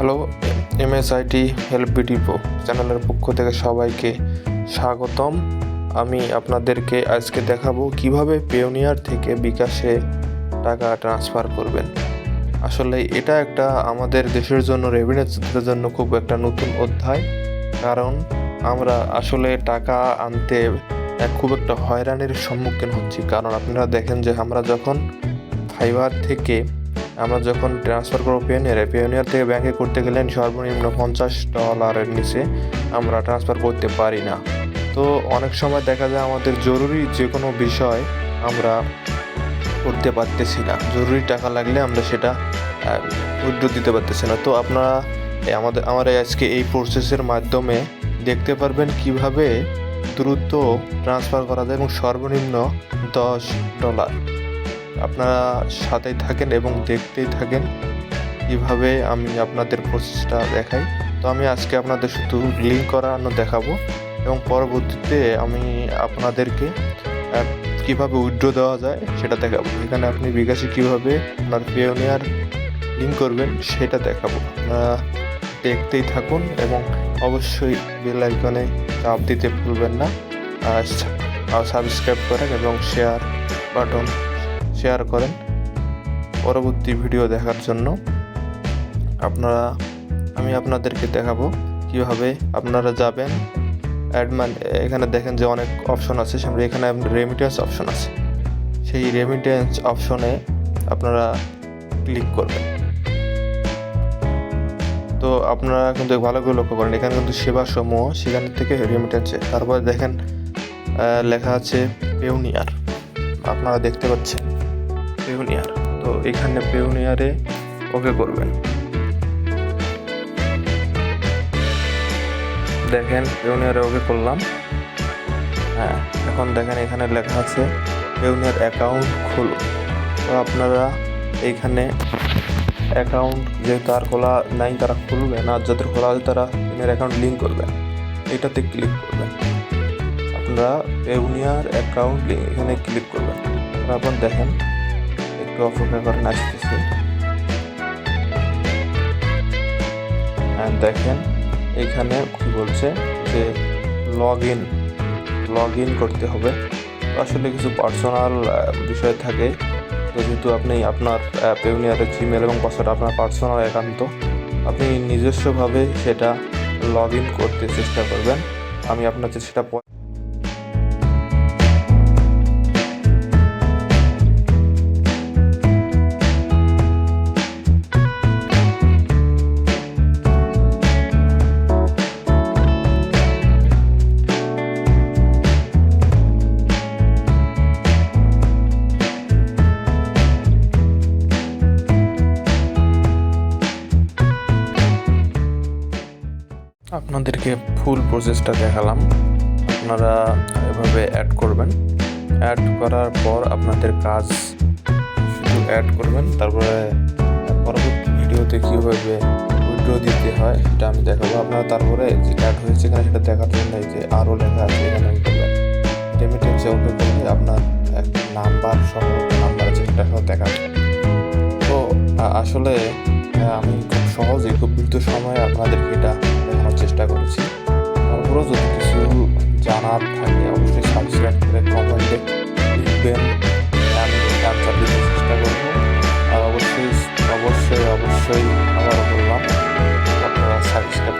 Hello, এমএসআইটি help বিডিপো চ্যানেলের পক্ষ থেকে সবাইকে স্বাগতম। আমি আপনাদেরকে আজকে দেখাবো কিভাবে পেওনিয়ার থেকে বিকাশে টাকা ট্রান্সফার করবেন। আসলে এটা একটা আমাদের দেশের জন্য, রেভিনিউদের জন্য খুব একটা নতুন অধ্যায়। কারণ আমরা আসলে টাকা আনতে খুব একটা হয়রানির সম্মুখীন হচ্ছি। কারণ আপনারা দেখেন যে আমরা যখন ফাইবার থেকে ট্রান্সফার করবো পেওনিয়ার থেকে ব্যাংকে করতে গেলে সর্বনিম্ন $50 নিচে আমরা ট্রান্সফার করতে পারি না। তো অনেক সময় দেখা যায় আমাদের জরুরি যে কোনো বিষয় আমরা করতে পারতেছি না, জরুরি টাকা লাগলে আমরা সেটা উইথড্র দিতে পারতেছি না। তো আপনারা আমার আজকে এই প্রসেসের মাধ্যমে দেখতে পারবেন কিভাবে দ্রুত ট্রান্সফার করা যায় এবং সর্বনিম্ন $10। আপনারা সাথেই থাকেন এবং দেখতেই থাকেন কিভাবে আমি আপনাদের প্রসেসটা দেখাই। তো আমি আজকে আপনাদের শুধু লিঙ্ক করানো দেখাবো এবং পরবর্তীতে আমি আপনাদেরকে কিভাবে উইথড্র দেওয়া যায় সেটা দেখাবো। এখানে আপনি বিকাশে কিভাবে আপনার পেওনিয়ার লিঙ্ক করবেন সেটা দেখাবো। আপনারা দেখতেই থাকুন এবং অবশ্যই বেল আইকনে চাপ দিতে ভুলবেন না। সাবস্ক্রাইব করেন এবং শেয়ার করেন পরবর্তী ভিডিও দেখার জন্য। আমি আপনাদেরকে দেখাবো কিভাবে আপনারা যাবেন এখানে দেখেন যে অনেক অপশন আছে, সামনে এখানে রেমিটেন্স অপশন আছে। সেই রেমিটেন্স অপশনে আপনারা ক্লিক করবেন। তো আপনারা কিন্তু ভালো করে লক্ষ্য করেন, এখানে কিন্তু সেবা সমূহ, সেখান থেকে রেমিটেন্সে তারপরে দেখেন লেখা আছে পেওনিয়ার। আপনারা দেখতে পাচ্ছেন পেওনিয়ার। তো এখানে পেওনিয়ারে ওকে করবেন। দেখেন পেওনিয়ারে ওকে করলাম। এখন দেখেন এখানে লেখা আছে পেওনিয়ার অ্যাকাউন্ট খুলুন। তো আপনারা এইখানে অ্যাকাউন্ট যেহেতু আর খোলা নাই তারা খুলবেন, আর যাদের খোলা আছে তারা পেওনিয়ার অ্যাকাউন্ট লিঙ্ক করবেন। এটাতে ক্লিক করবেন। আপনারা পেওনিয়ার অ্যাকাউন্ট লিঙ্ক এখানে ক্লিক করবেন। তারপর দেখেন একটু অপেক্ষা করেন, আসতেছে। দেখেন এইখানে কি বলছে যে লগ ইন করতে হবে। আসলে কিছু পার্সোনাল বিষয় থাকে। তো যেহেতু আপনি আপনার পেওনিয়ারের জিমেল এবং পাসওয়ার্ড আপনার পার্সোনাল একান্ত, আপনি নিজস্বভাবে সেটা লগ ইন করতে চেষ্টা করবেন। আমি আপনাকে সেটা আপনাদেরকে ফুল প্রসেসটা দেখালাম। আপনারা এভাবে অ্যাড করবেন। অ্যাড করার পর আপনাদের কাজ শুধু অ্যাড করবেন। তারপরে পরবর্তী ভিডিওতে কীভাবে উইথড্র দিতে হয় সেটা আমি দেখাবো। আপনারা তারপরে যে অ্যাড হয়েছে এখানে সেটা দেখার জন্য এই যে আরও লেখা আছে এখানে করবেন। রেমিটেন্সে ওকে করলে আপনার নাম্বার আছে সেটা সহ দেখাবে। তো আসলে আমি খুব সহজে, খুব দ্রুত সময়ে আপনাদেরকে এটা দেখানোর চেষ্টা করেছি। তারপরেও যদি কিছু জানার থাকে অবশ্যই সাবস্ক্রাইব করে কমেন্টে লিখবেন, আমি আনসার দিতে চেষ্টা করবো। আর অবশ্যই আবারও বললাম আপনারা সাবস্ক্রাইব